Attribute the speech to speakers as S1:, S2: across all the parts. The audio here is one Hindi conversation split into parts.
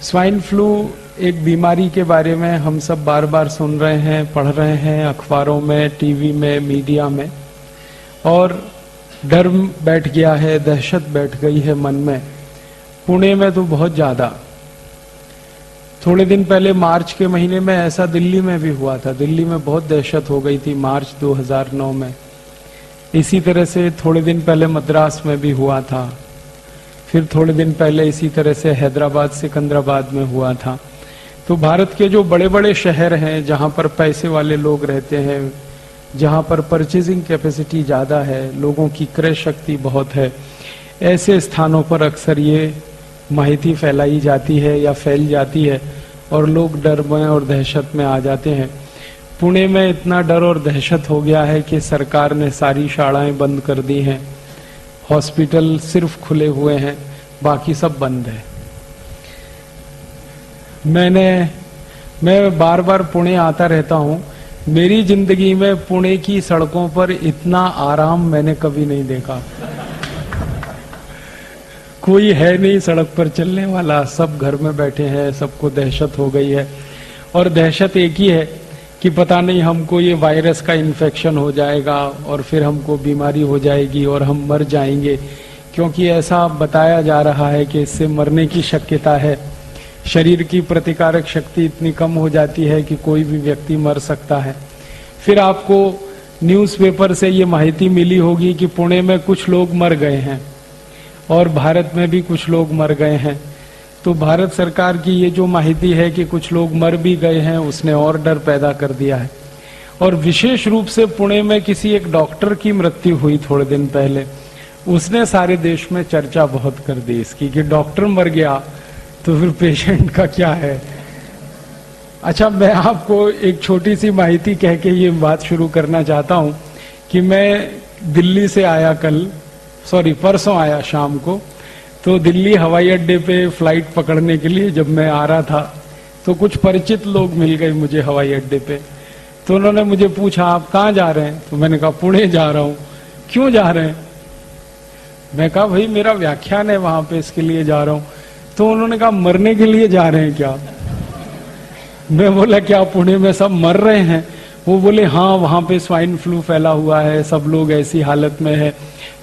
S1: स्वाइन फ्लू एक बीमारी के बारे में हम सब बार बार सुन रहे हैं, पढ़ रहे हैं अखबारों में, टीवी में, मीडिया में, और डर बैठ गया है, दहशत बैठ गई है मन में। पुणे में तो बहुत ज्यादा। थोड़े दिन पहले मार्च के महीने में ऐसा दिल्ली में भी हुआ था। दिल्ली में बहुत दहशत हो गई थी मार्च 2009 में। इसी तरह से थोड़े दिन पहले मद्रास में भी हुआ था। फिर थोड़े दिन पहले इसी तरह से हैदराबाद, सिकंदराबाद में हुआ था। तो भारत के जो बड़े बड़े शहर हैं, जहां पर पैसे वाले लोग रहते हैं, जहां पर परचेजिंग कैपेसिटी ज्यादा है, लोगों की क्रय शक्ति बहुत है, ऐसे स्थानों पर अक्सर ये माहिती फैलाई जाती है या फैल जाती है और लोग डर में और दहशत में आ जाते हैं। पुणे में इतना डर और दहशत हो गया है कि सरकार ने सारी शालाएं बंद कर दी हैं, हॉस्पिटल सिर्फ खुले हुए हैं, बाकी सब बंद है। मैं बार बार पुणे आता रहता हूं। मेरी जिंदगी में पुणे की सड़कों पर इतना आराम मैंने कभी नहीं देखा। कोई है नहीं सड़क पर चलने वाला, सब घर में बैठे हैं, सबको दहशत हो गई है। और दहशत एक ही है कि पता नहीं हमको ये वायरस का इन्फेक्शन हो जाएगा और फिर हमको बीमारी हो जाएगी और हम मर जाएंगे, क्योंकि ऐसा बताया जा रहा है कि इससे मरने की शक्यता है। शरीर की प्रतिकारक शक्ति इतनी कम हो जाती है कि कोई भी व्यक्ति मर सकता है। फिर आपको न्यूज़पेपर से ये माहिती मिली होगी कि पुणे में कुछ लोग मर गए हैं और भारत में भी कुछ लोग मर गए हैं। तो भारत सरकार की ये जो माहिती है कि कुछ लोग मर भी गए हैं, उसने और डर पैदा कर दिया है। और विशेष रूप से पुणे में किसी एक डॉक्टर की मृत्यु हुई थोड़े दिन पहले। उसने सारे देश में चर्चा बहुत कर दी इसकी कि डॉक्टर मर गया तो फिर पेशेंट का क्या है। अच्छा, मैं आपको एक छोटी सी माहिती कह के ये बात शुरू करना चाहता हूं कि मैं दिल्ली से आया परसों आया शाम को। तो दिल्ली हवाई अड्डे पे फ्लाइट पकड़ने के लिए जब मैं आ रहा था तो कुछ परिचित लोग मिल गए मुझे हवाई अड्डे पे। तो उन्होंने मुझे पूछा, आप कहाँ जा रहे हैं? तो मैंने कहा पुणे जा रहा हूँ। क्यों जा रहे हैं? मैं कहा भाई मेरा व्याख्यान है वहां पे, इसके लिए जा रहा हूँ। तो उन्होंने कहा मरने के लिए जा रहे हैं क्या? मैं बोला क्या पुणे में सब मर रहे हैं? वो बोले हाँ, वहां पे स्वाइन फ्लू फैला हुआ है, सब लोग ऐसी हालत में है।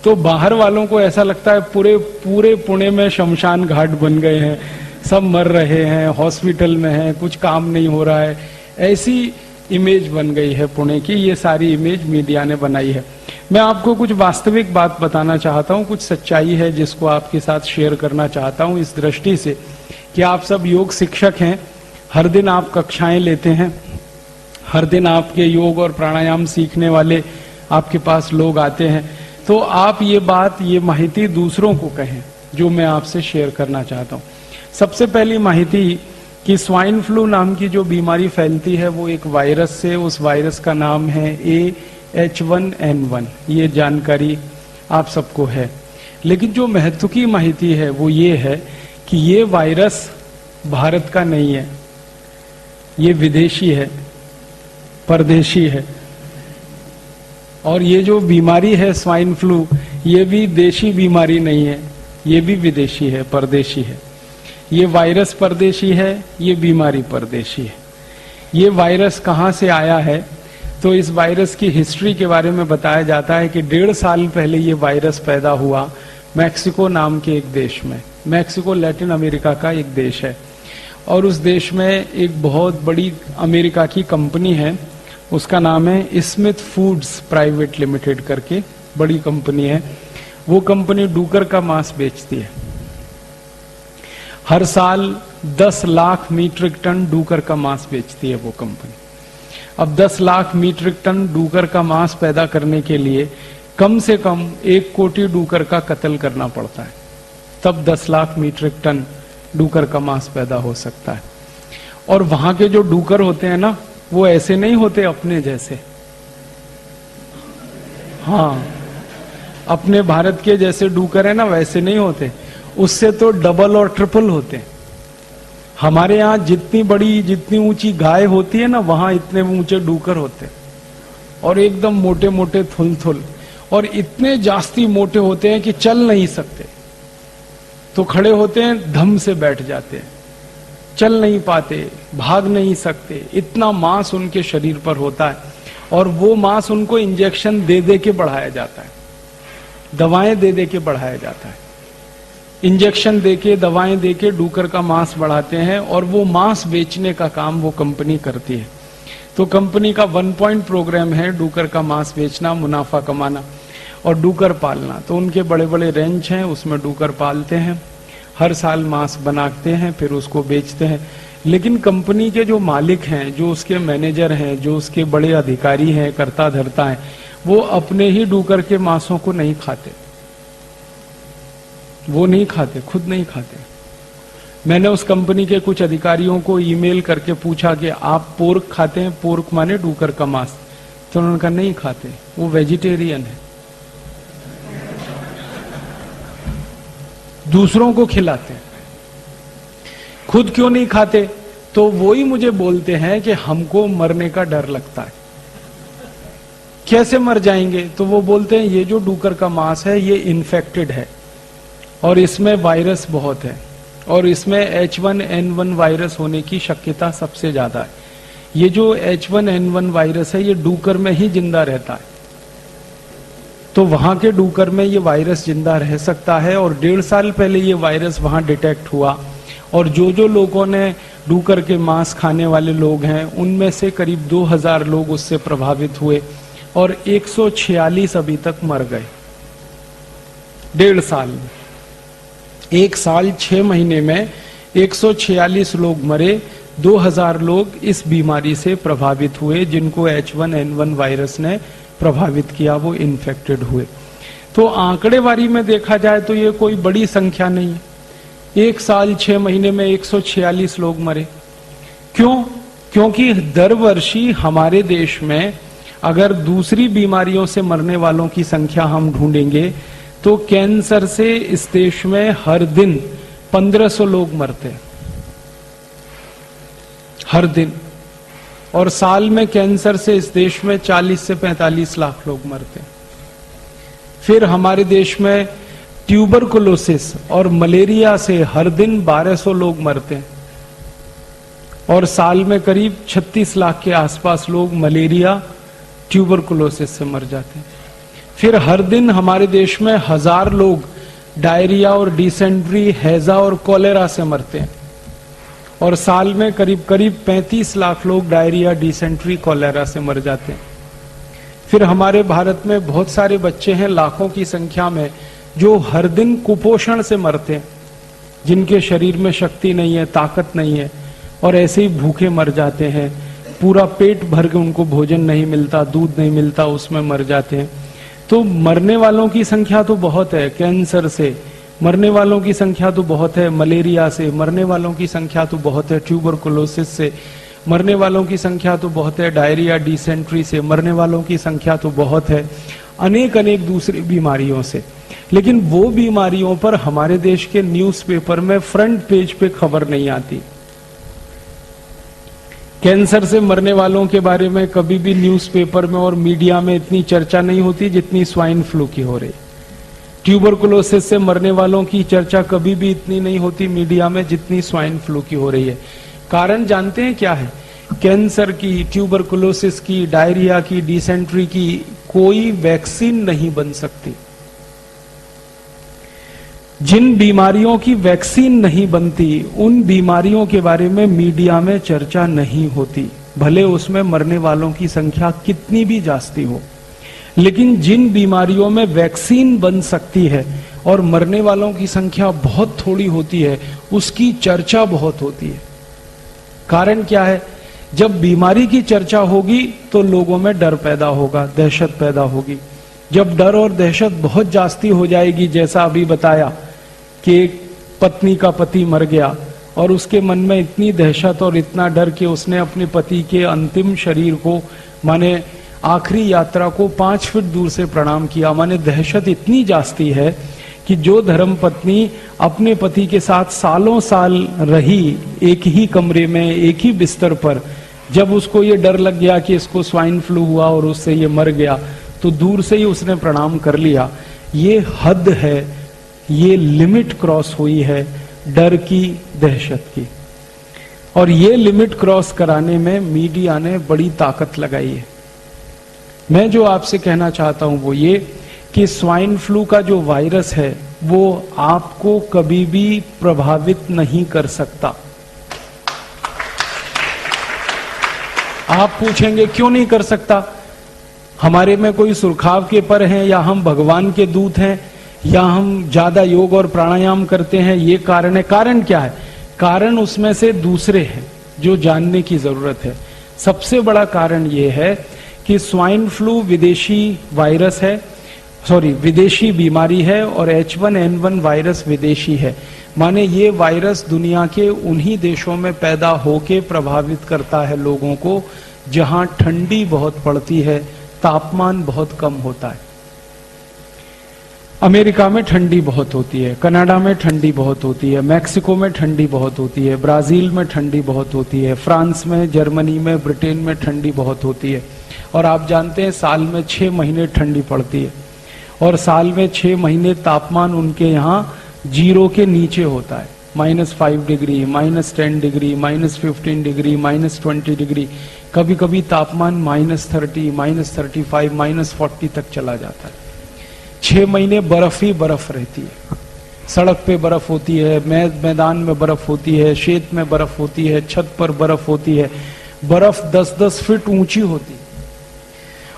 S1: तो बाहर वालों को ऐसा लगता है पूरे पुणे में शमशान घाट बन गए हैं, सब मर रहे हैं, हॉस्पिटल में हैं, कुछ काम नहीं हो रहा है। ऐसी इमेज बन गई है पुणे की। ये सारी इमेज मीडिया ने बनाई है। मैं आपको कुछ वास्तविक बात बताना चाहता हूँ, कुछ सच्चाई है जिसको आपके साथ शेयर करना चाहता हूँ, इस दृष्टि से कि आप सब योग शिक्षक हैं, हर दिन आप कक्षाएं लेते हैं, हर दिन आपके योग और प्राणायाम सीखने वाले आपके पास लोग आते हैं। तो आप ये माहिती दूसरों को कहें जो मैं आपसे शेयर करना चाहता हूँ। सबसे पहली माहिती कि स्वाइन फ्लू नाम की जो बीमारी फैलती है वो एक वायरस से, उस वायरस का नाम है AH1N1। ये जानकारी आप सबको है। लेकिन जो महत्व की माहिती है वो ये है कि ये वायरस भारत का नहीं है, ये विदेशी है, परदेशी है। और ये जो बीमारी है स्वाइन फ्लू, ये भी देशी बीमारी नहीं है, ये भी विदेशी है, परदेशी है। ये वायरस परदेशी है, ये बीमारी परदेशी है। ये वायरस कहाँ से आया है? तो इस वायरस की हिस्ट्री के बारे में बताया जाता है कि 1.5 साल पहले ये वायरस पैदा हुआ मैक्सिको नाम के एक देश में। मैक्सिको लैटिन अमेरिका का एक देश है और उस देश में एक बहुत बड़ी अमेरिका की कंपनी है, उसका नाम है स्मिथ फूड्स प्राइवेट लिमिटेड करके, बड़ी कंपनी है। वो कंपनी डूकर का मांस बेचती है। हर साल 10 लाख मीट्रिक टन डूकर का मांस बेचती है वो कंपनी। अब 10 लाख मीट्रिक टन डूकर का मांस पैदा करने के लिए कम से कम 1 कोटी डूकर का कत्ल करना पड़ता है, तब 10 लाख मीट्रिक टन डूकर का मांस पैदा हो सकता है। और वहां के जो डूकर होते हैं ना, वो ऐसे नहीं होते अपने जैसे। हाँ, अपने भारत के जैसे डूकर है ना, वैसे नहीं होते, उससे तो डबल और ट्रिपल होते। हमारे यहाँ जितनी ऊंची गाय होती है ना, वहां इतने ऊंचे डूकर होते और एकदम मोटे मोटे थुल और इतने जास्ती मोटे होते हैं कि चल नहीं सकते, तो खड़े होते हैं, धम से बैठ जाते हैं। चल नहीं पाते, भाग नहीं सकते, इतना मांस उनके शरीर पर होता है और वो मांस उनको इंजेक्शन दे दे के बढ़ाया जाता है, दवाएं दे दे के बढ़ाया जाता है। इंजेक्शन देके, दवाएं देके डूकर का मांस बढ़ाते हैं और वो मांस बेचने का काम वो कंपनी करती है। तो कंपनी का 1 पॉइंट प्रोग्राम है डूकर का मांस बेचना, मुनाफा कमाना और डूकर पालना। तो उनके बड़े बड़े रेंच हैं, उसमें डूकर पालते हैं, हर साल मांस बनाते हैं, फिर उसको बेचते हैं। लेकिन कंपनी के जो मालिक हैं, जो उसके मैनेजर हैं, जो उसके बड़े अधिकारी हैं, कर्ता धर्ता हैं, वो अपने ही डूकर के मांसों को नहीं खाते, वो नहीं खाते, खुद नहीं खाते। मैंने उस कंपनी के कुछ अधिकारियों को ईमेल करके पूछा कि आप पोर्क खाते हैं? पोर्क माने डूकर का मांस। तो उन्होंने कहा नहीं खाते, वो वेजिटेरियन है, दूसरों को खिलाते हैं, खुद क्यों नहीं खाते? तो वो ही मुझे बोलते हैं कि हमको मरने का डर लगता है। कैसे मर जाएंगे? तो वो बोलते हैं ये जो डूकर का मांस है ये इन्फेक्टेड है और इसमें वायरस बहुत है और इसमें H1N1 वायरस होने की शक्यता सबसे ज्यादा है। ये जो H1N1 वायरस है ये डूकर में ही जिंदा रहता है, तो वहां के डूकर में ये वायरस जिंदा रह सकता है और 1.5 साल पहले ये वायरस वहां डिटेक्ट हुआ और जो लोगों ने डूकर के मांस खाने वाले लोग हैं उनमें से करीब 2000 लोग उससे प्रभावित हुए और 146 अभी तक मर गए 1.5 साल में। 1 साल 6 महीने में 146 लोग मरे, 2000 लोग इस बीमारी से प्रभावित हुए जिनको H1N1 वायरस ने प्रभावित किया, वो इन्फेक्टेड हुए। तो आंकड़ेवारी में देखा जाए तो ये कोई बड़ी संख्या नहीं है। 1 साल 6 महीने में 146 लोग मरे। क्यों? क्योंकि दर वर्षी हमारे देश में अगर दूसरी बीमारियों से मरने वालों की संख्या हम ढूंढेंगे तो कैंसर से इस देश में हर दिन 1500 लोग मरते हैं, हर दिन। और साल में कैंसर से इस देश में 40 से 45 लाख लोग मरते हैं। फिर हमारे देश में ट्यूबरकुलोसिस और मलेरिया से हर दिन 1200 लोग मरते हैं और साल में करीब 36 लाख के आसपास लोग मलेरिया ट्यूबरकुलोसिस से मर जाते हैं। फिर हर दिन हमारे देश में 1000 लोग डायरिया और डिसेंट्री, हैजा और कॉलेरा से मरते हैं और साल में करीब 35 लाख लोग डायरिया, डिसेंट्री, कॉलेरा से मर जाते हैं। फिर हमारे भारत में बहुत सारे बच्चे हैं लाखों की संख्या में जो हर दिन कुपोषण से मरते हैं, जिनके शरीर में शक्ति नहीं है, ताकत नहीं है और ऐसे ही भूखे मर जाते हैं। पूरा पेट भर के उनको भोजन नहीं मिलता, दूध नहीं मिलता, उसमें मर जाते हैं। तो मरने वालों की संख्या तो बहुत है, कैंसर से मरने वालों की संख्या तो बहुत है, मलेरिया से मरने वालों की संख्या तो बहुत है, ट्यूबरकुलोसिस से मरने वालों की संख्या तो बहुत है, डायरिया, डिसेंट्री से मरने वालों की संख्या तो बहुत है, अनेक अनेक दूसरी बीमारियों से। लेकिन वो बीमारियों पर हमारे देश के न्यूज़पेपर में फ्रंट पेज पे खबर नहीं आती। कैंसर से मरने वालों के बारे में कभी भी न्यूज़पेपर में और मीडिया में इतनी चर्चा नहीं होती जितनी स्वाइन फ्लू की हो रही। ट्यूबरकुलोसिस से मरने वालों की चर्चा कभी भी इतनी नहीं होती मीडिया में जितनी स्वाइन फ्लू की हो रही है। कारण जानते हैं क्या है? कैंसर की, ट्यूबरकुलोसिस की, डायरिया की, डिसेंट्री की कोई वैक्सीन नहीं बन सकती। जिन बीमारियों की वैक्सीन नहीं बनती उन बीमारियों के बारे में मीडिया में चर्चा नहीं होती, भले उसमें मरने वालों की संख्या कितनी भी जास्ती हो। लेकिन जिन बीमारियों में वैक्सीन बन सकती है और मरने वालों की संख्या बहुत थोड़ी होती है, उसकी चर्चा बहुत होती है। कारण क्या है? जब बीमारी की चर्चा होगी तो लोगों में डर पैदा होगा, दहशत पैदा होगी। जब डर और दहशत बहुत जास्ती हो जाएगी, जैसा अभी बताया कि एक पत्नी का पति मर गया और उसके मन में इतनी दहशत और इतना डर कि उसने अपने पति के अंतिम शरीर को, माने आखिरी यात्रा को 5 फीट दूर से प्रणाम किया। माने दहशत इतनी जास्ती है कि जो धर्म पत्नी अपने पति के साथ सालों साल रही एक ही कमरे में, एक ही बिस्तर पर, जब उसको ये डर लग गया कि इसको स्वाइन फ्लू हुआ और उससे ये मर गया, तो दूर से ही उसने प्रणाम कर लिया। ये हद है, ये लिमिट क्रॉस हुई है डर की, दहशत की। और ये लिमिट क्रॉस कराने में मीडिया ने बड़ी ताकत लगाई है। मैं जो आपसे कहना चाहता हूं वो ये कि स्वाइन फ्लू का जो वायरस है वो आपको कभी भी प्रभावित नहीं कर सकता। आप पूछेंगे क्यों नहीं कर सकता? हमारे में कोई सुरखाव के पर हैं, या हम भगवान के दूत हैं, या हम ज्यादा योग और प्राणायाम करते हैं, ये कारण है? कारण क्या है? कारण उसमें से दूसरे हैं जो जानने की जरूरत है। सबसे बड़ा कारण ये है कि स्वाइन फ्लू विदेशी वायरस है, विदेशी बीमारी है, और H1N1 वायरस विदेशी है। माने ये वायरस दुनिया के उन्हीं देशों में पैदा होके प्रभावित करता है लोगों को जहां ठंडी बहुत पड़ती है, तापमान बहुत कम होता है। अमेरिका में ठंडी बहुत होती है, कनाडा में ठंडी बहुत होती है, मैक्सिको में ठंडी बहुत होती है, ब्राजील में ठंडी बहुत होती है, फ्रांस में, जर्मनी में, ब्रिटेन में ठंडी बहुत होती है। और आप जानते हैं साल में 6 महीने ठंडी पड़ती है, और साल में 6 महीने तापमान उनके यहाँ 0 के नीचे होता है। -5 डिग्री, -10 डिग्री, -15 डिग्री, -20 डिग्री, कभी कभी तापमान -30, -35, -40 तक चला जाता है। 6 महीने बर्फ ही बर्फ रहती है। सड़क पे बर्फ होती है, मैदान में बर्फ होती है, शेत में बर्फ होती है, छत पर बर्फ होती है। बर्फ 10-10 फीट ऊंची होती है।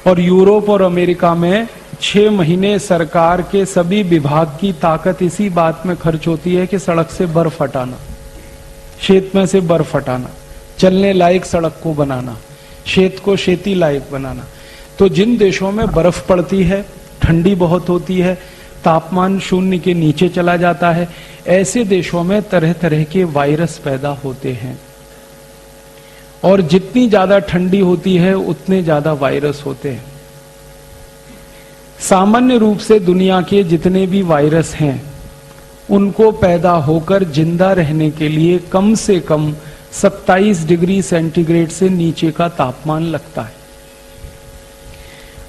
S1: और यूरोप और अमेरिका में 6 महीने सरकार के सभी विभाग की ताकत इसी बात में खर्च होती है कि सड़क से बर्फ हटाना, शेत में से बर्फ हटाना, चलने लायक सड़क को बनाना, शेत को खेती लायक बनाना। तो जिन देशों में बर्फ पड़ती है, ठंडी बहुत होती है, तापमान 0 के नीचे चला जाता है, ऐसे देशों में तरह तरह के वायरस पैदा होते हैं। और जितनी ज्यादा ठंडी होती है उतने ज्यादा वायरस होते हैं। सामान्य रूप से दुनिया के जितने भी वायरस हैं उनको पैदा होकर जिंदा रहने के लिए कम से कम 27 डिग्री सेंटीग्रेड से नीचे का तापमान लगता है।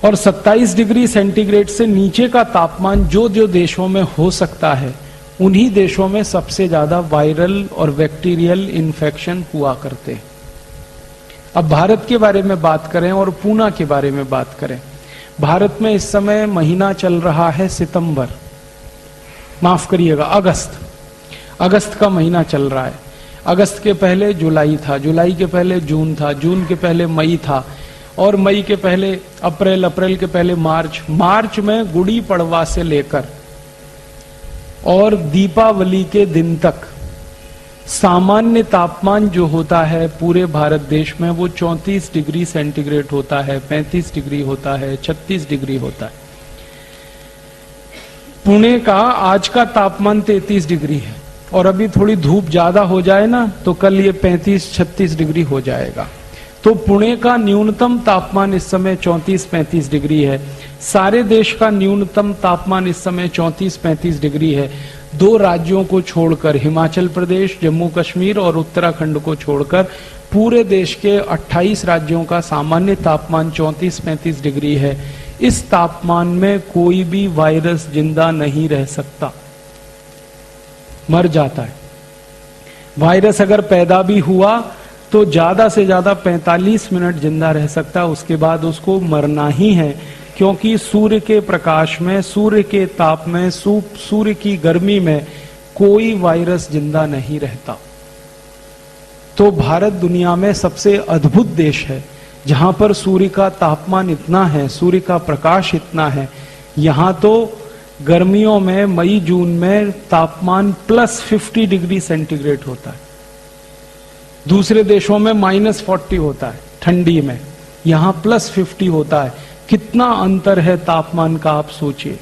S1: और 27 डिग्री सेंटीग्रेड से नीचे का तापमान जो जो देशों में हो सकता है, उन्हीं देशों में सबसे ज्यादा वायरल और बैक्टीरियल इन्फेक्शन हुआ करते हैं। अब भारत के बारे में बात करें और पूना के बारे में बात करें। भारत में इस समय महीना चल रहा है सितंबर, माफ करिएगा अगस्त का महीना चल रहा है। अगस्त के पहले जुलाई था, जुलाई के पहले जून था, जून के पहले मई था, और मई के पहले अप्रैल, अप्रैल के पहले मार्च, मार्च में गुड़ी पड़वा से लेकर और दीपावली के दिन तक सामान्य तापमान जो होता है पूरे भारत देश में वो 34 डिग्री सेंटीग्रेड होता है, 35 डिग्री होता है, 36 डिग्री होता है। पुणे का आज का तापमान 33 डिग्री है, और अभी थोड़ी धूप ज्यादा हो जाए ना तो कल ये 35-36 डिग्री हो जाएगा। तो पुणे का न्यूनतम तापमान इस समय 34-35 डिग्री है। सारे देश का न्यूनतम तापमान इस समय 34-35 डिग्री है। 2 राज्यों को छोड़कर, हिमाचल प्रदेश, जम्मू कश्मीर और उत्तराखंड को छोड़कर पूरे देश के 28 राज्यों का सामान्य तापमान 34-35 डिग्री है। इस तापमान में कोई भी वायरस जिंदा नहीं रह सकता, मर जाता है। वायरस अगर पैदा भी हुआ तो ज्यादा से ज्यादा 45 मिनट जिंदा रह सकता है, उसके बाद उसको मरना ही है, क्योंकि सूर्य के प्रकाश में, सूर्य के ताप में, सूर्य की गर्मी में कोई वायरस जिंदा नहीं रहता। तो भारत दुनिया में सबसे अद्भुत देश है जहां पर सूर्य का तापमान इतना है, सूर्य का प्रकाश इतना है। यहां तो गर्मियों में मई जून में तापमान +50 डिग्री सेंटीग्रेड होता है। दूसरे देशों में -40 होता है ठंडी में, यहां +50 होता है। कितना अंतर है तापमान का, आप सोचिए।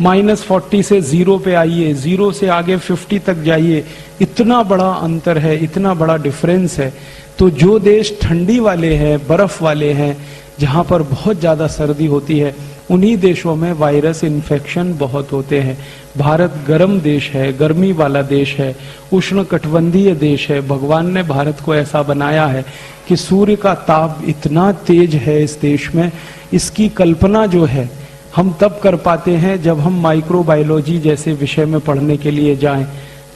S1: -40 से 0 पे आइए, 0 से आगे 50 तक जाइए, इतना बड़ा अंतर है, इतना बड़ा डिफरेंस है। तो जो देश ठंडी वाले हैं, बर्फ वाले हैं, जहां पर बहुत ज्यादा सर्दी होती है, उन्हीं देशों में वायरस इन्फेक्शन बहुत होते हैं। भारत गर्म देश है, गर्मी वाला देश है, उष्णकटिबंधीय देश है। भगवान ने भारत को ऐसा बनाया है कि सूर्य का ताप इतना तेज है इस देश में, इसकी कल्पना जो है हम तब कर पाते हैं जब हम माइक्रोबायोलॉजी जैसे विषय में पढ़ने के लिए जाएं।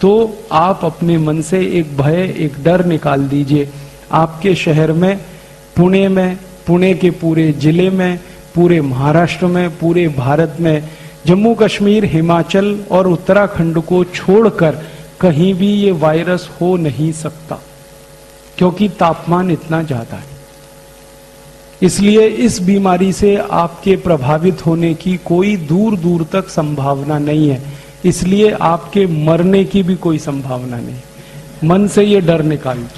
S1: तो आप अपने मन से एक भय, एक डर निकाल दीजिए। आपके शहर में, पुणे में, पुणे के पूरे जिले में, पूरे महाराष्ट्र में, पूरे भारत में, जम्मू कश्मीर, हिमाचल और उत्तराखंड को छोड़कर कहीं भी ये वायरस हो नहीं सकता, क्योंकि तापमान इतना ज्यादा है। इसलिए इस बीमारी से आपके प्रभावित होने की कोई दूर दूर तक संभावना नहीं है। इसलिए आपके मरने की भी कोई संभावना नहीं। मन से ये डर निकाल दो।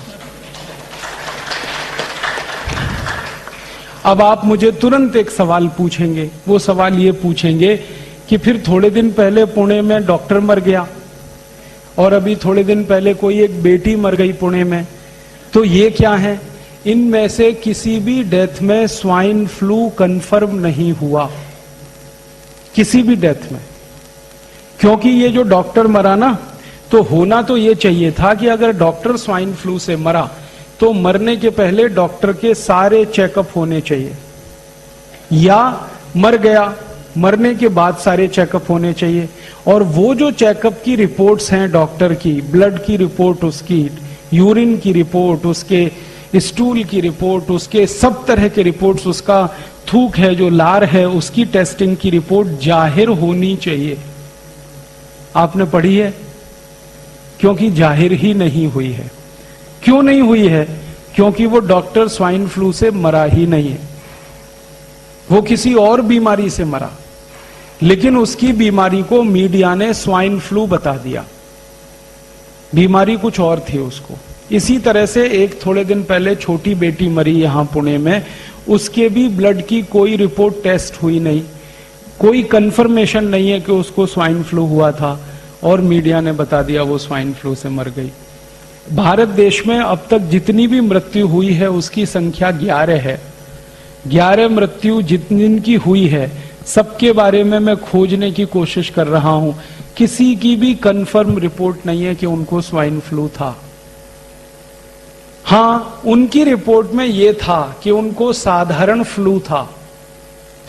S1: अब आप मुझे तुरंत एक सवाल पूछेंगे। वो सवाल ये पूछेंगे कि फिर थोड़े दिन पहले पुणे में डॉक्टर मर गया और अभी थोड़े दिन पहले कोई एक बेटी मर गई पुणे में, तो ये क्या है? इनमें से किसी भी डेथ में स्वाइन फ्लू कंफर्म नहीं हुआ, किसी भी डेथ में। क्योंकि ये जो डॉक्टर मरा ना, तो होना तो ये चाहिए था कि अगर डॉक्टर स्वाइन फ्लू से मरा तो मरने के पहले डॉक्टर के सारे चेकअप होने चाहिए, या मर गया मरने के बाद सारे चेकअप होने चाहिए। और वो जो चेकअप की रिपोर्ट्स हैं डॉक्टर की, ब्लड की रिपोर्ट उसकी, यूरिन की रिपोर्ट उसके, स्टूल की रिपोर्ट उसके, सब तरह के रिपोर्ट्स, उसका थूक है जो लार है उसकी टेस्टिंग की रिपोर्ट जाहिर होनी चाहिए। आपने पढ़ी है? क्योंकि जाहिर ही नहीं हुई है। क्यों नहीं हुई है? क्योंकि वो डॉक्टर स्वाइन फ्लू से मरा ही नहीं है, वो किसी और बीमारी से मरा, लेकिन उसकी बीमारी को मीडिया ने स्वाइन फ्लू बता दिया। बीमारी कुछ और थी उसको। इसी तरह से एक थोड़े दिन पहले छोटी बेटी मरी यहां पुणे में, उसके भी ब्लड की कोई रिपोर्ट टेस्ट हुई नहीं, कोई कंफर्मेशन नहीं है कि उसको स्वाइन फ्लू हुआ था, और मीडिया ने बता दिया वो स्वाइन फ्लू से मर गई। भारत देश में अब तक जितनी भी मृत्यु हुई है उसकी संख्या 11 है। 11 मृत्यु जितनी हुई है, सबके बारे में मैं खोजने की कोशिश कर रहा हूं। किसी की भी कंफर्म रिपोर्ट नहीं है कि उनको स्वाइन फ्लू था। हां, उनकी रिपोर्ट में यह था कि उनको साधारण फ्लू था।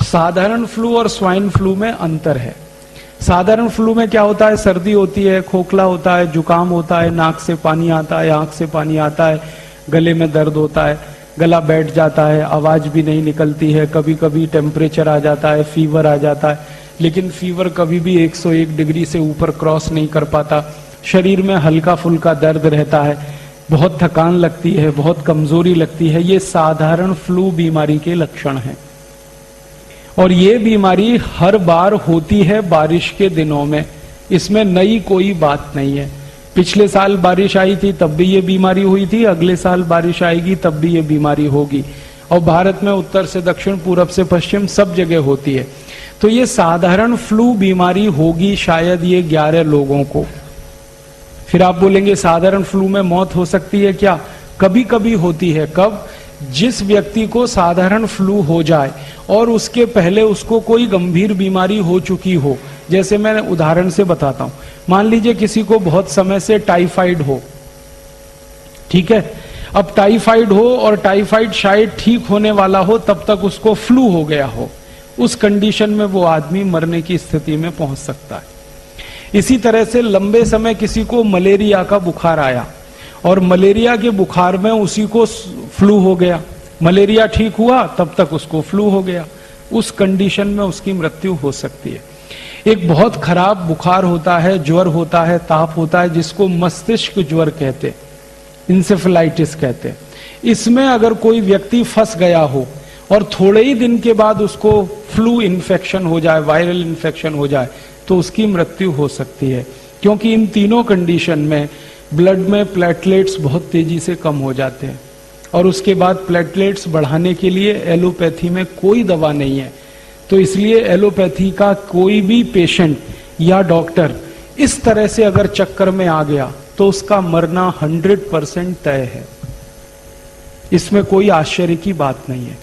S1: साधारण फ्लू और स्वाइन फ्लू में अंतर है। साधारण फ्लू में क्या होता है? सर्दी होती है, खोखला होता है, जुकाम होता है, नाक से पानी आता है, आंख से पानी आता है, गले में दर्द होता है, गला बैठ जाता है, आवाज भी नहीं निकलती है, कभी कभी टेम्परेचर आ जाता है, फीवर आ जाता है, लेकिन फीवर कभी भी 101 डिग्री से ऊपर क्रॉस नहीं कर पाता। शरीर में हल्का फुल्का दर्द रहता है, बहुत थकान लगती है, बहुत कमजोरी लगती है। ये साधारण फ्लू बीमारी के लक्षण हैं। और ये बीमारी हर बार होती है बारिश के दिनों में, इसमें नई कोई बात नहीं है। पिछले साल बारिश आई थी तब भी ये बीमारी हुई थी, अगले साल बारिश आएगी तब भी ये बीमारी होगी। और भारत में उत्तर से दक्षिण, पूरब से पश्चिम सब जगह होती है। तो ये साधारण फ्लू बीमारी होगी शायद ये 11 लोगों को। फिर आप बोलेंगे साधारण फ्लू में मौत हो सकती है क्या? कभी कभी होती है। कब? जिस व्यक्ति को साधारण फ्लू हो जाए और उसके पहले उसको कोई गंभीर बीमारी हो चुकी हो। जैसे मैं उदाहरण से बताता हूं, मान लीजिए किसी को बहुत समय से टाइफाइड हो, ठीक है। अब टाइफाइड हो और टाइफाइड शायद ठीक होने वाला हो, तब तक उसको फ्लू हो गया हो। उस कंडीशन में वो आदमी मरने की स्थिति में पहुंच सकता है। इसी तरह से लंबे समय किसी को मलेरिया का बुखार आया और मलेरिया के बुखार में उसी को फ्लू हो गया, मलेरिया ठीक हुआ तब तक उसको फ्लू हो गया। उस कंडीशन में उसकी मृत्यु हो सकती है। एक बहुत खराब बुखार होता है, ज्वर होता है, ताप होता है, जिसको मस्तिष्क ज्वर कहते, इंसेफेलाइटिस कहते। इसमें अगर कोई व्यक्ति फंस गया हो और थोड़े ही दिन के बाद उसको फ्लू इन्फेक्शन हो जाए, वायरल इन्फेक्शन हो जाए, तो उसकी मृत्यु हो सकती है। क्योंकि इन तीनों कंडीशन में ब्लड में प्लेटलेट्स बहुत तेजी से कम हो जाते हैं और उसके बाद प्लेटलेट्स बढ़ाने के लिए एलोपैथी में कोई दवा नहीं है। तो इसलिए एलोपैथी का कोई भी पेशेंट या डॉक्टर इस तरह से अगर चक्कर में आ गया तो उसका मरना 100% तय है। इसमें कोई आश्चर्य की बात नहीं है,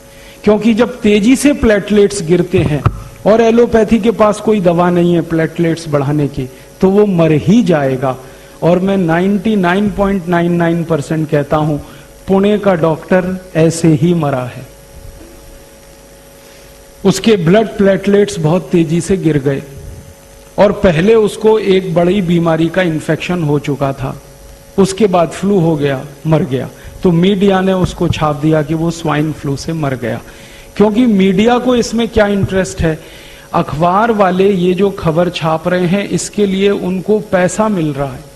S1: क्योंकि जब तेजी से प्लेटलेट्स गिरते हैं और एलोपैथी के पास कोई दवा नहीं है प्लेटलेट्स बढ़ाने की, तो वो मर ही जाएगा। और मैं 99.99% कहता हूं पुणे का डॉक्टर ऐसे ही मरा है। उसके ब्लड प्लेटलेट्स बहुत तेजी से गिर गए और पहले उसको एक बड़ी बीमारी का इन्फेक्शन हो चुका था, उसके बाद फ्लू हो गया, मर गया। तो मीडिया ने उसको छाप दिया कि वो स्वाइन फ्लू से मर गया। क्योंकि मीडिया को इसमें क्या इंटरेस्ट है, अखबार वाले ये जो खबर छाप रहे हैं इसके लिए उनको पैसा मिल रहा है।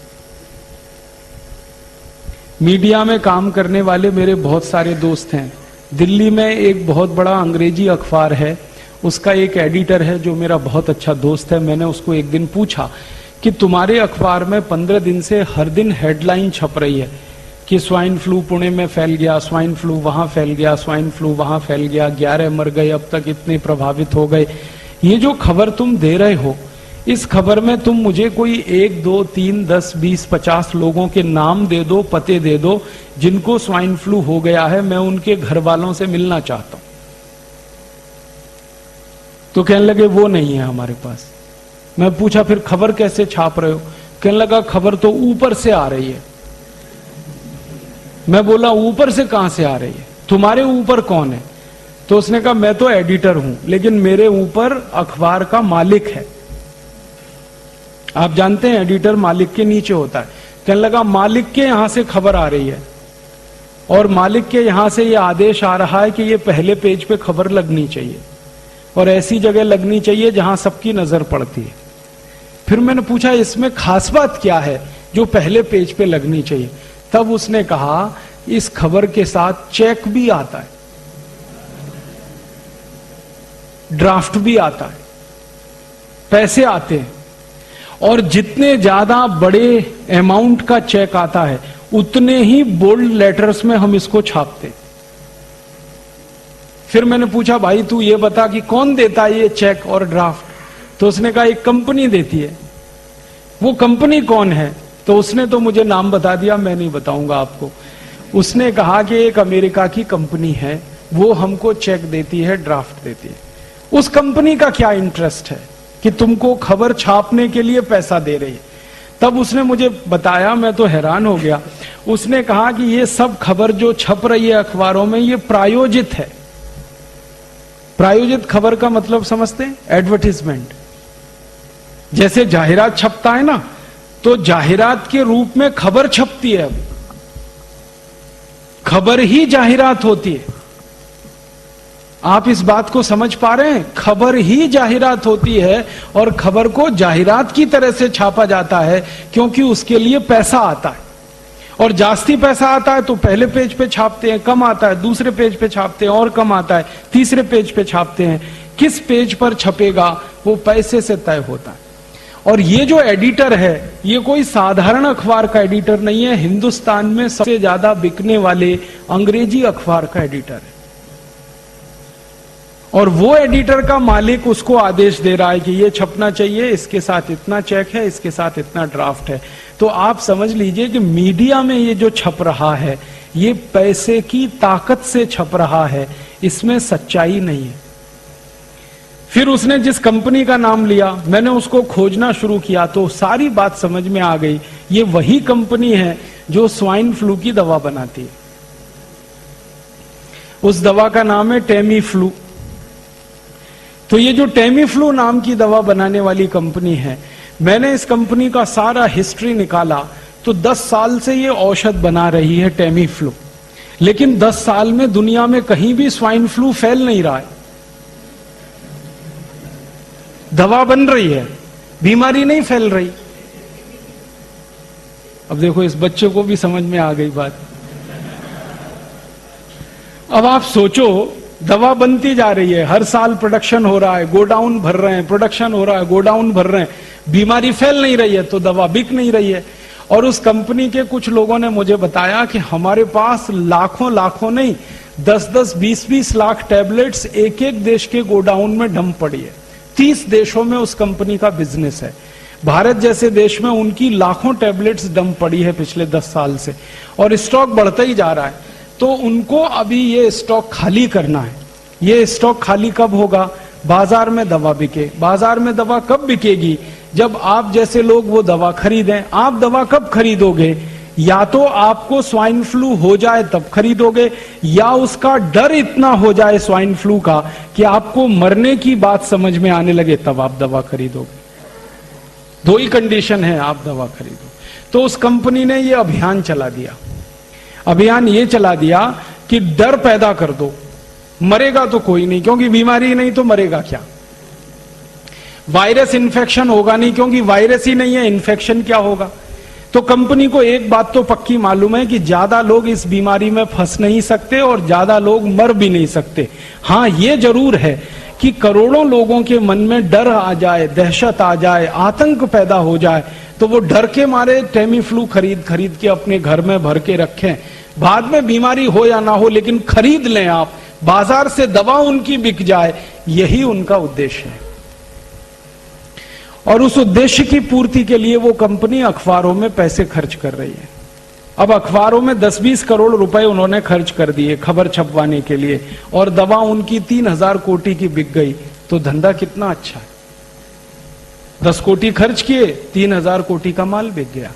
S1: मीडिया में काम करने वाले मेरे बहुत सारे दोस्त हैं। दिल्ली में एक बहुत बड़ा अंग्रेजी अखबार है, उसका एक एडिटर है जो मेरा बहुत अच्छा दोस्त है। मैंने उसको एक दिन पूछा कि तुम्हारे अखबार में 15 दिन से हर दिन हेडलाइन छप रही है कि स्वाइन फ्लू पुणे में फैल गया, स्वाइन फ्लू वहां फैल गया, स्वाइन फ्लू वहां फैल गया, 11 मर गए, अब तक इतने प्रभावित हो गए। ये जो खबर तुम दे रहे हो, इस खबर में तुम मुझे कोई 1, 2, 3, 10, 20, 50 लोगों के नाम दे दो, पते दे दो जिनको स्वाइन फ्लू हो गया है, मैं उनके घर वालों से मिलना चाहता हूं। तो कहने लगे वो नहीं है हमारे पास। मैं पूछा फिर खबर कैसे छाप रहे हो? कहने लगा खबर तो ऊपर से आ रही है। मैं बोला ऊपर से कहां से आ रही है, तुम्हारे ऊपर कौन है? तो उसने कहा मैं तो एडिटर हूं, लेकिन मेरे ऊपर अखबार का मालिक है। आप जानते हैं एडिटर मालिक के नीचे होता है। कहने लगा मालिक के यहां से खबर आ रही है और मालिक के यहां से ये आदेश आ रहा है कि ये पहले पेज पे खबर लगनी चाहिए और ऐसी जगह लगनी चाहिए जहां सबकी नजर पड़ती है। फिर मैंने पूछा इसमें खास बात क्या है जो पहले पेज पे लगनी चाहिए? तब उसने कहा इस खबर के साथ चेक भी आता है, ड्राफ्ट भी आता है, पैसे आते हैं, और जितने ज्यादा बड़े अमाउंट का चेक आता है उतने ही बोल्ड लेटर्स में हम इसको छापते। फिर मैंने पूछा भाई तू ये बता कि कौन देता है ये चेक और ड्राफ्ट? तो उसने कहा एक कंपनी देती है। वो कंपनी कौन है? तो उसने तो मुझे नाम बता दिया, मैं नहीं बताऊंगा आपको। उसने कहा कि एक अमेरिका की कंपनी है, वो हमको चेक देती है, ड्राफ्ट देती है। उस कंपनी का क्या इंटरेस्ट है कि तुमको खबर छापने के लिए पैसा दे रही है? तब उसने मुझे बताया, मैं तो हैरान हो गया। उसने कहा कि ये सब खबर जो छप रही है अखबारों में ये प्रायोजित है। प्रायोजित खबर का मतलब समझते हैं? एडवर्टीजमेंट। जैसे जाहिरात छपता है ना, तो जाहिरात के रूप में खबर छपती है। अब खबर ही जाहिरात होती है। आप इस बात को समझ पा रहे हैं? खबर ही जाहिरात होती है और खबर को जाहिरात की तरह से छापा जाता है क्योंकि उसके लिए पैसा आता है। और जास्ती पैसा आता है तो पहले पेज पे छापते हैं, कम आता है दूसरे पेज पे छापते हैं, और कम आता है तीसरे पेज पे छापते हैं। किस पेज पर छपेगा वो पैसे से तय होता है। और ये जो एडिटर है ये कोई साधारण अखबार का एडिटर नहीं है, हिंदुस्तान में सबसे ज्यादा बिकने वाले अंग्रेजी अखबार का एडिटर है। और वो एडिटर का मालिक उसको आदेश दे रहा है कि ये छपना चाहिए, इसके साथ इतना चेक है, इसके साथ इतना ड्राफ्ट है। तो आप समझ लीजिए कि मीडिया में ये जो छप रहा है ये पैसे की ताकत से छप रहा है, इसमें सच्चाई नहीं है। फिर उसने जिस कंपनी का नाम लिया, मैंने उसको खोजना शुरू किया तो सारी बात समझ में आ गई। ये वही कंपनी है जो स्वाइन फ्लू की दवा बनाती है। उस दवा का नाम है टेमी फ्लू। तो ये जो टेमी फ्लू नाम की दवा बनाने वाली कंपनी है, मैंने इस कंपनी का सारा हिस्ट्री निकाला तो 10 साल से ये औषध बना रही है टेमी फ्लू। लेकिन 10 साल में दुनिया में कहीं भी स्वाइन फ्लू फैल नहीं रहा है। दवा बन रही है, बीमारी नहीं फैल रही। अब देखो इस बच्चे को भी समझ में आ गई बात। अब आप सोचो, दवा बनती जा रही है, हर साल प्रोडक्शन हो रहा है, गोडाउन भर रहे हैं, प्रोडक्शन हो रहा है, गोडाउन भर रहे हैं, बीमारी फैल नहीं रही है तो दवा बिक नहीं रही है। और उस कंपनी के कुछ लोगों ने मुझे बताया कि हमारे पास लाखों लाखों नहीं 10-10, 20-20 लाख टैबलेट्स एक एक देश के गोडाउन में डंप पड़ी है। 30 देशों में उस कंपनी का बिजनेस है। भारत जैसे देश में उनकी लाखों टैबलेट्स डंप पड़ी है पिछले 10 साल से, और स्टॉक बढ़ता ही जा रहा है। तो उनको अभी ये स्टॉक खाली करना है। ये स्टॉक खाली कब होगा? बाजार में दवा बिके। बाजार में दवा कब बिकेगी? जब आप जैसे लोग वो दवा खरीदें। आप दवा कब खरीदोगे? या तो आपको स्वाइन फ्लू हो जाए तब खरीदोगे, या उसका डर इतना हो जाए स्वाइन फ्लू का कि आपको मरने की बात समझ में आने लगे तब आप दवा खरीदोगे। दो ही कंडीशन है, आप दवा खरीदो। तो उस कंपनी ने ये अभियान चला दिया। अभियान ये चला दिया कि डर पैदा कर दो, मरेगा तो कोई नहीं क्योंकि बीमारी नहीं तो मरेगा क्या, वायरस इन्फेक्शन होगा नहीं क्योंकि वायरस ही नहीं है, इन्फेक्शन क्या होगा। तो कंपनी को एक बात तो पक्की मालूम है कि ज्यादा लोग इस बीमारी में फंस नहीं सकते और ज्यादा लोग मर भी नहीं सकते। हां, ये जरूर है कि करोड़ों लोगों के मन में डर आ जाए, दहशत आ जाए, आतंक पैदा हो जाए, तो वो डर के मारे टेमीफ्लू खरीद खरीद के अपने घर में भर के रखें। बाद में बीमारी हो या ना हो लेकिन खरीद लें, आप बाजार से दवा उनकी बिक जाए, यही उनका उद्देश्य है। और उस उद्देश्य की पूर्ति के लिए वो कंपनी अखबारों में पैसे खर्च कर रही है। अब अखबारों में 10-20 करोड़ रुपए उन्होंने खर्च कर दिए खबर छपवाने के लिए, और दवा उनकी 3000 कोटि की बिक गई, तो धंधा कितना अच्छा है। 10 कोटि खर्च किए, 3000 कोटि का माल बिक गया।